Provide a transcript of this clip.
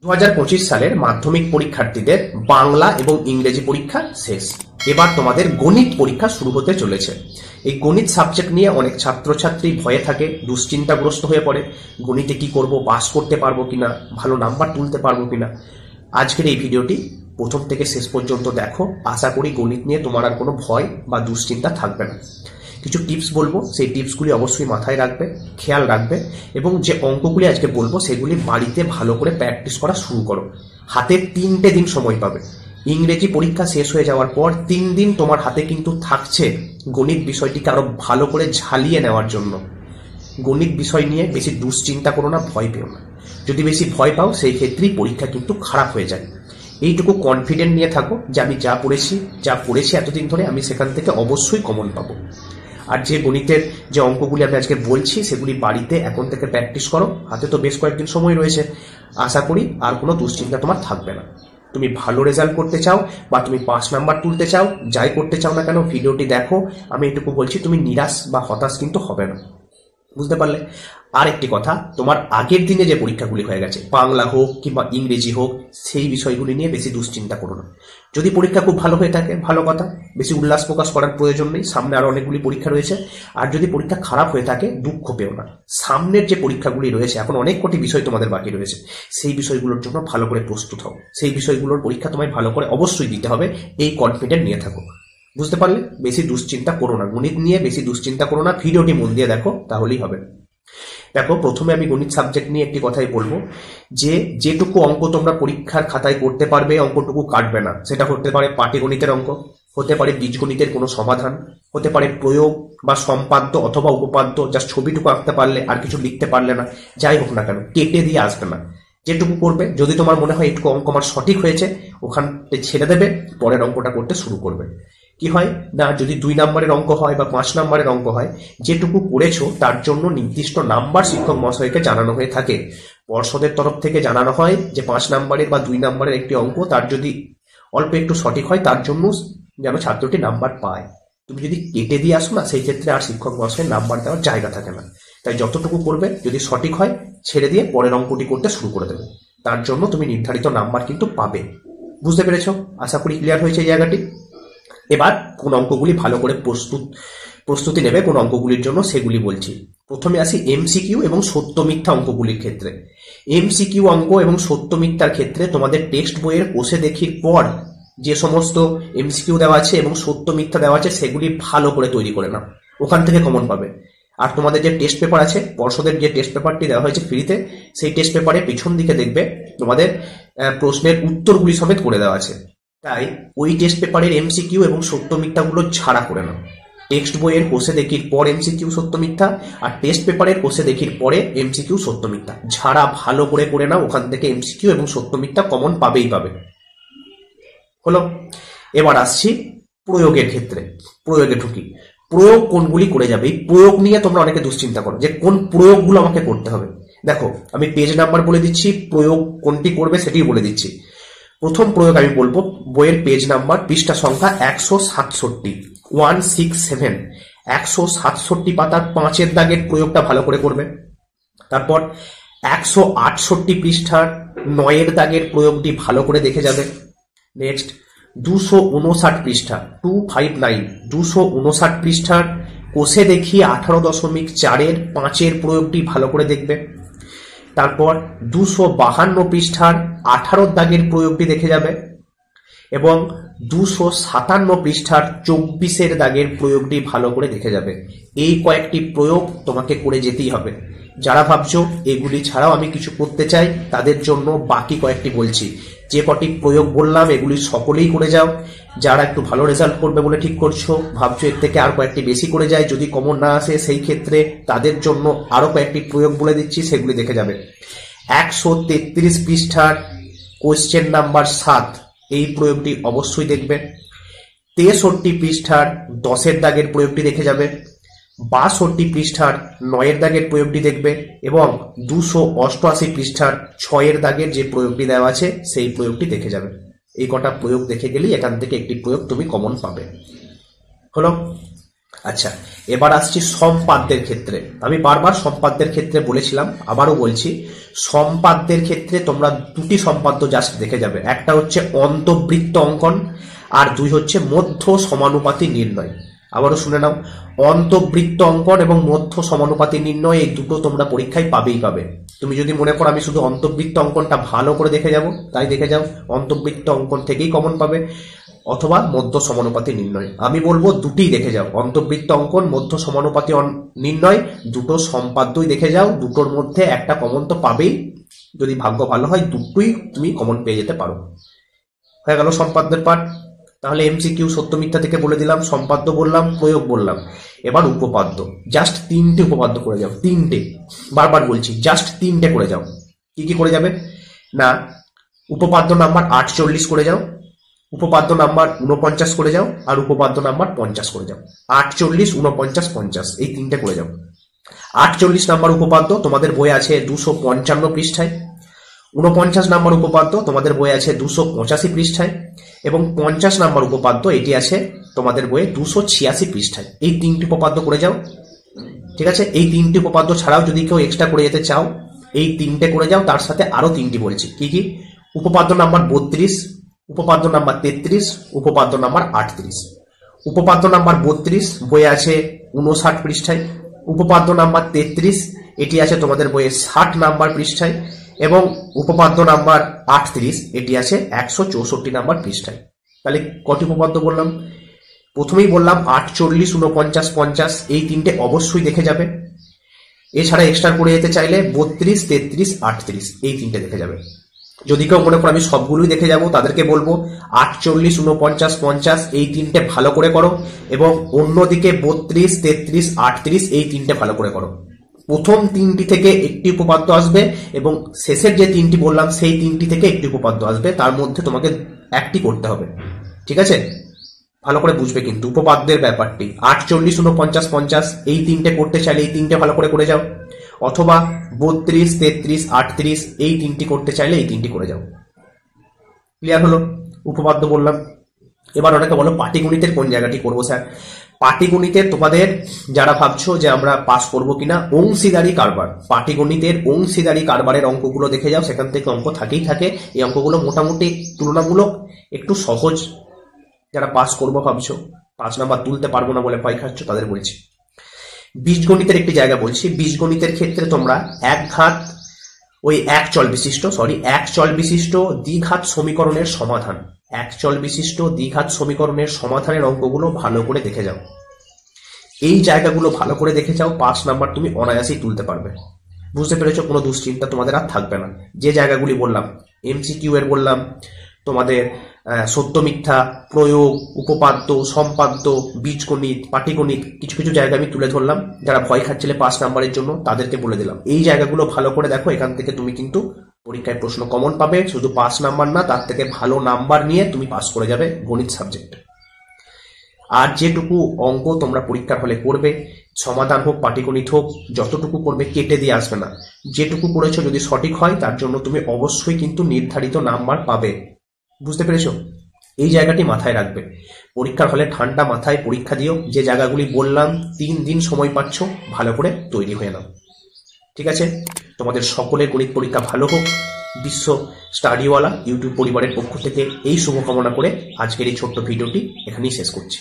2025 সালের মাধ্যমিক পরীক্ষার্থীদের বাংলা এবং ইংরেজি পরীক্ষা শেষ। এবার তোমাদের গণিত পরীক্ষা শুরু হতে চলেছে। এই গণিত সাবজেক্ট নিয়ে অনেক ছাত্রছাত্রী ভয়ে থাকে, দুশ্চিন্তাগ্রস্ত হয়ে পড়ে, গণিতে কি করব, পাস করতে পারবো কিনা, ভালো নাম্বার তুলতে পারবো কিনা। আজকের এই ভিডিওটি প্রথম থেকে শেষ পর্যন্ত দেখো, আশা করি গণিত নিয়ে তোমার আর কোনো ভয় বা দুশ্চিন্তা থাকবে না। কিছু টিপস বলবো, সেই টিপসগুলি অবশ্যই মাথায় রাখবে, খেয়াল রাখবে, এবং যে অঙ্কগুলি আজকে বলবো সেগুলি বাড়িতে ভালো করে প্র্যাকটিস করা শুরু করো। হাতে 3টে দিন সময় পাবে। ইংরেজি পরীক্ষা শেষ হয়ে যাওয়ার পর 3 দিন তোমার হাতে কিন্তু থাকছে গণিত বিষয়টিকে আরো ভালো করে ঝালিয়ে নেওয়ার জন্য। গণিত বিষয় নিয়ে বেশি দুশ্চিন্তা করো না, ভয় পেও না। যদি বেশি ভয় পাও সেই ক্ষেত্রেই পরীক্ষা কিন্তু খারাপ হয়ে যায়। এইটুকু কনফিডেন্ট নিয়ে থাকো যে আমি যা পড়েছি এতদিন ধরে, আমি সেখান থেকে অবশ্যই কমন পাবো। আর যে গণিতের যে অঙ্কগুলি আমি আজকে বলছি সেগুলি বাড়িতে এখন থেকে প্র্যাকটিস করো। হাতে তো বেশ কয়েকদিন সময় রয়েছে, আশা করি আর কোনো দুশ্চিন্তা তোমার থাকবে না। তুমি ভালো রেজাল্ট করতে চাও বা তুমি 5 নাম্বার তুলতে চাও, যাই করতে চাও না কেন, ভিডিওটি দেখো। আমি এটুকু বলছি, তুমি নিরাশ বা হতাশ কিন্তু হবে না। বুঝতে পারলে? আর একটি কথা, তোমার আগের দিনে যে পরীক্ষাগুলি হয়ে গেছে, বাংলা হোক কিংবা ইংরেজি হোক, সেই বিষয়গুলি নিয়ে বেশি দুশ্চিন্তা করো না। যদি পরীক্ষা খুব ভালো হয়ে থাকে, ভালো কথা, বেশি উল্লাস প্রকাশ করার প্রয়োজন নেই, সামনে আরো অনেকগুলি পরীক্ষা রয়েছে। আর যদি পরীক্ষা খারাপ হয়ে থাকে, দুঃখ পেও না। সামনের যে পরীক্ষাগুলি রয়েছে, এখন অনেক কটি বিষয় তোমাদের বাকি রয়েছে, সেই বিষয়গুলোর জন্য ভালো করে প্রস্তুত হও। সেই বিষয়গুলোর পরীক্ষা তোমায় ভালো করে অবশ্যই দিতে হবে, এই কনফিডেন্ট নিয়ে থাকো। বুঝতে পারলে? বেশি দুশ্চিন্তা করো না, গণিত নিয়ে বেশি দুশ্চিন্তা করো না। ভিডিওটি মন দিয়ে দেখো, তাহলেই হবে। দেখো, প্রথমে আমি গণিত সাবজেক্ট নিয়ে একটি কথাই বলবো, যে যেটুকু অঙ্ক তোমরা পরীক্ষার খাতায় করতে পারবে, অঙ্কটুকু কাটবে না। সেটা হতে পারে পাটিগণিতের অঙ্ক, হতে পারে বীজগণিতের কোনো সমাধান, হতে পারে প্রয়োগ বা সম্পাদ্য অথবা উপপাদ্য, জাস্ট ছবিটুকু আঁকতে পারলে, আর কিছু লিখতে পারলে না, যাই হোক না কেন, কেটে দিয়ে আসবে না। যেটুকু করবে, যদি তোমার মনে হয় এটুকু অঙ্ক আমার সঠিক হয়েছে, ওখানে ছেড়ে দেবে, পরের অঙ্কটা করতে শুরু করবে। কি হয় না, যদি 2 নম্বরের অঙ্ক হয় বা 5 নম্বরের অঙ্ক হয়, যেটুকু করেছো তার জন্য নির্দিষ্ট নাম্বার শিক্ষক মহাশয়কে জানানো হয়ে থাকে। পর্ষদের তরফ থেকে জানানো হয় যে 5 নম্বরের বা 2 নম্বরের একটি অঙ্ক, তার যদি অল্প একটু সঠিক হয়, তার জন্য যেন ছাত্রটি নাম্বার পায়। তুমি যদি কেটে দিয়ে আসো না, সেই ক্ষেত্রে আর শিক্ষক মহাশয়ের নাম্বার দেওয়ার জায়গা থাকে না। তাই যতটুকু করবে, যদি সঠিক হয় ছেড়ে দিয়ে পরের অঙ্কটি করতে শুরু করে দেবে। তার জন্য তুমি নির্ধারিত নাম্বার কিন্তু পাবে। বুঝতে পেরেছো? আশা করি ক্লিয়ার হয়েছে এই জায়গাটি। এবার কোন অঙ্কগুলি ভালো করে প্রস্তুতি নেবে কোন অঙ্কগুলির জন্য, সেগুলি বলছি। প্রথমে আসি এমসিকিউ এবং সত্য মিথ্যা অঙ্কগুলির ক্ষেত্রে। এমসিকিউ অঙ্ক এবং সত্য মিথ্যার ক্ষেত্রে তোমাদের টেক্সট বইয়ের কোষে দেখির পর যে সমস্ত এমসিকিউ দেওয়া আছে এবং সত্য মিথ্যা দেওয়া আছে, সেগুলি ভালো করে তৈরি করে নাও, ওখান থেকে কমন পাবে। আর তোমাদের যে টেস্ট পেপার আছে, পর্ষদের যে টেস্ট পেপারটি দেওয়া হয়েছে ফ্রিতে, সেই টেস্ট পেপারে পিছন দিকে দেখবে তোমাদের প্রশ্নের উত্তরগুলি সমেত করে দেওয়া আছে। তাই ওই টেস্ট পেপারের এমসিকিউ এবং সত্য মিথ্যাগুলো ছাড়া করে নাও। টেক্সট বইয়ের কোষে দেখির পর এমসিকিউ সত্য মিথ্যা, আর টেস্ট পেপারের কোষে দেখির পরে এমসিকিউ সত্য মিথ্যা ঝাড়া ভালো করে নাও। ওখান থেকে এমসিকিউ এবং সত্য মিথ্যা কমন পাবেই পাবে। হলো? এবার আসছি প্রয়োগের ক্ষেত্রে। প্রয়োগে ঢুকি। প্রয়োগ কোনগুলি করে যাবে, এই প্রয়োগ নিয়ে তোমরা অনেকে দুশ্চিন্তা করো যে কোন প্রয়োগগুলো আমাকে করতে হবে। দেখো, আমি পেজ নাম্বার বলে দিচ্ছি, প্রয়োগ কোনটি করবে সেটি বলে দিচ্ছি। প্রথম প্রয়োগ আমি বলবো, বইয়ের পেজ নাম্বার, পৃষ্ঠা সংখ্যা 167, 167, 167 পাতার 5 দাগের প্রয়োগটা ভালো করে করবে। তারপর 168 পৃষ্ঠার 9 দাগের প্রয়োগটি ভালো করে দেখে যাবে। নেক্সট 259 পৃষ্ঠা, 259, 259 পৃষ্ঠার কোষে দেখি 18.4 5 প্রয়োগটি ভালো করে দেখবে। তারপর 252 পৃষ্ঠার 18 দাগের প্রয়োগটি দেখে যাবে এবং 257 পৃষ্ঠার 24 দাগের প্রয়োগটি ভালো করে দেখে যাবে। এই কয়েকটি প্রয়োগ তোমাকে করে যেতেই হবে। যারা ভাবছো এগুলি ছাড়াও আমি কিছু করতে চাই, তাদের জন্য বাকি কয়েকটি বলছি। যে কটি প্রয়োগ বললাম এগুলি সকলেই করে যাও। যারা একটু ভালো রেজাল্ট করবে বলে ঠিক করছো, ভাবছো এর থেকে আর কয়েকটি বেশি করে যায়, যদি কমন না আসে সেই ক্ষেত্রে তাদের জন্য আরো কয়েকটি প্রয়োগ বলে দিচ্ছি, সেগুলি দেখে যাবে। 133 পৃষ্ঠার কোশ্চেন নাম্বার 7, এই প্রয়োগটি অবশ্যই দেখবে। 63 পৃষ্ঠার 10 দাগের প্রয়োগটি দেখে যাবে। 62 পৃষ্ঠার 9 দাগের প্রয়োগটি দেখবে এবং 288 পৃষ্ঠার 6 দাগের যে প্রয়োগটি দেওয়া আছে সেই প্রয়োগটি দেখে যাবে। এই কটা প্রয়োগ দেখে গেলেই এখান থেকে একটি প্রয়োগ তুমি কমন পাবে। হলো? আচ্ছা, এবার আসছি সম্পাদ্যের ক্ষেত্রে। আমি বারবার সম্পাদ্যের ক্ষেত্রে বলেছিলাম, আবারও বলছি, সম্পাদ্যের ক্ষেত্রে তোমরা দুটি সম্পাদ্য জাস্ট দেখে যাবে। একটা হচ্ছে অন্তবৃত্ত অঙ্কন, আর দুই হচ্ছে মধ্য সমানুপাতি নির্ণয়। আবারও শুনে নাও, অন্তবৃত্ত অঙ্কন এবং মধ্য সমানুপাতি নির্ণয়, এই দুটো তোমরা পরীক্ষায় পাবেই পাবে। তুমি যদি মনে করো আমি শুধু অন্তবৃত্ত অঙ্কনটা ভালো করে দেখে যাব, তাই দেখে যাও, অন্তবৃত্ত অঙ্কন থেকেই কমন পাবে, অথবা মধ্য সমানুপাতি নির্ণয়। আমি বলবো দুটিই দেখে যাও, অন্তবৃত্ত অঙ্কন, মধ্য সমানুপাতি নির্ণয়, দুটো সম্পাদ্যই দেখে যাও। দুটোর মধ্যে একটা কমন তো পাবেই, যদি ভাগ্য ভালো হয় দুটোই তুমি কমন পেয়ে যেতে পারো। হয়ে গেল সম্পাদ্যের পাঠ। তাহলে এমসিকিউ সত্য মিথ্যা থেকে বলে দিলাম, সম্পাদ্য বললাম, প্রয়োগ বললাম। এবার উপপাদ্য, জাস্ট 3টে উপপাদ্য করে যাও, 3টে, বারবার বলছি জাস্ট 3টে করে যাও। কি কি করে যাবে না, উপপাদ্য নাম্বার 48 করে যাও, উপপাদ্য নাম্বার 49 করে যাও, আর উপপাদ্য নাম্বার 50 করে যাও। 48, 49, 50 এই 3টে করে যাও। 48 নাম্বার উপপাদ্য তোমাদের বই আছে 255 পৃষ্ঠায়, 49 নাম্বার উপপাদ্য তোমাদের বই আছে 285 পৃষ্ঠায়, এবং 50 নাম্বার উপপাদ্য এটি আছে তোমাদের বইয়ে 286 পৃষ্ঠায়। এই 3টি উপপাদ্য করে যাও। ঠিক আছে, এই 3টি উপপাদ্য ছাড়াও যদি কেউ এক্সট্রা করে যেতে চাও, এই 3টে করে যাও, তার সাথে আরো 3টি বলছি। কি কি? উপপাদ্য নাম্বার 32, উপপাদ্য নাম্বার 33, উপপাদ্য নাম্বার 38। উপপাদ্য নাম্বার 32 বইয়ে আছে 59 পৃষ্ঠায়, উপপাদ্য নাম্বার 33 এটি আছে তোমাদের বইয়ে 60 নাম্বার পৃষ্ঠায়, এবং উপপাদ্য নাম্বার 38 এটি আছে 164 নাম্বার পৃষ্ঠায়। তাহলে কটি উপপাদ্য বললাম? প্রথমেই বললাম 48, 49, 50 এই 3টে অবশ্যই দেখে যাবে। এছাড়া এক্সট্রা করে যেতে চাইলে 32, 33, 38 এই 3টে দেখে যাবে। যদি কেউ মনে করো আমি সবগুলোই দেখে যাব, তাদেরকে বলবো 48, 49, 50 এই 3টে ভালো করে করো, এবং অন্যদিকে 32, 33, 38 এই 3টে ভালো করে করো। প্রথম 3টি থেকে একটি উপপাদ্য আসবে, এবং শেষের যে 3টি বললাম সেই 3টি থেকে একটি উপপাদ্য আসবে, তার মধ্যে তোমাকে একটি করতে হবে। ঠিক আছে, ভালো করে বুঝবে কিন্তু উপপাদ্যের ব্যাপারটি। 48, 49, 50 এই 3টে করতে চাইলে এই 3টে ভালো করে করে যাও, অথবা 32, 33, 38 এই 3টি করতে চাইলে এই 3টি করে যাও। ক্লিয়ার হলো? উপপাদ্য বললাম। এবার অনেকে বলো পাটিগণিতের কোন জায়গাটি করবো স্যার? পাটিগণিতে তোমাদের যারা ভাবছো যে আমরা পাস করবো কিনা, অংশীদারি কারবার, পাটিগণিতের অংশীদারি কারবারের অঙ্কগুলো দেখে যাও, সেখান থেকে অঙ্ক থাকেই থাকে। এই অঙ্কগুলো মোটামুটি তুলনামূলক একটু সহজ। যারা পাস করবো ভাবছো, 5 নাম্বার তুলতে পারবো না বলে ভয় খাচ্ছ, তাদের বলছি। বীজগণিতের একটি জায়গা বলছি। বীজগণিতের ক্ষেত্রে তোমরা এক চল বিশিষ্ট দ্বিঘাত সমীকরণের সমাধান, এক চল বিশিষ্ট দ্বিঘাত সমীকরণের সমাধানের অঙ্কগুলো ভালো করে দেখে যাও। এই জায়গাগুলো ভালো করে দেখে যাও, 5 নাম্বার তুমি অনায়াসেই তুলতে পারবে। বুঝতে পেরেছো? কোনো দুশ্চিন্তা তোমাদের আর থাকবে না। যে জায়গাগুলি বললাম, এমসিকিউ এর বললাম, তোমাদের সত্য মিথ্যা, প্রয়োগ, উপপাদ্য, সম্পাদ্য, বীজগণিত, পাটিগণিত, কিছু কিছু জায়গা আমি তুলে ধরলাম। যারা ভয় খাচ্ছিলে 5 নাম্বারের জন্য, তাদেরকে বলে দিলাম এই জায়গাগুলো ভালো করে দেখো। এখান থেকে তুমি কিন্তু পরীক্ষায় প্রশ্ন কমন পাবে। শুধু 5 নাম্বার না, তার থেকে ভালো নাম্বার নিয়ে তুমি পাস করে যাবে গণিত সাবজেক্টে। আর যেটুকু অঙ্ক তোমরা পরীক্ষার হলে করবে, সমাধান হোক পাটিগণিত হোক, যতটুকু করবে কেটে দিয়ে আসবে না। যেটুকু করেছো যদি সঠিক হয়, তার জন্য তুমি অবশ্যই কিন্তু নির্ধারিত নাম্বার পাবে। বুঝতে পেরেছো? এই জায়গাটি মাথায় রাখবে। পরীক্ষার হলে ঠান্ডা মাথায় পরীক্ষা দিও। যে জায়গাগুলি বললাম 3 দিন সময় পাচ্ছ, ভালো করে তৈরি হয়ে নাও। ঠিক আছে, তোমাদের সকলের গণিত পরীক্ষা ভালো হোক। বিশ্ব স্টাডিওয়ালা ইউটিউব পরিবারের পক্ষ থেকে এই শুভকামনা করে আজকের এই ছোট্ট ভিডিওটি এখানেই শেষ করছি।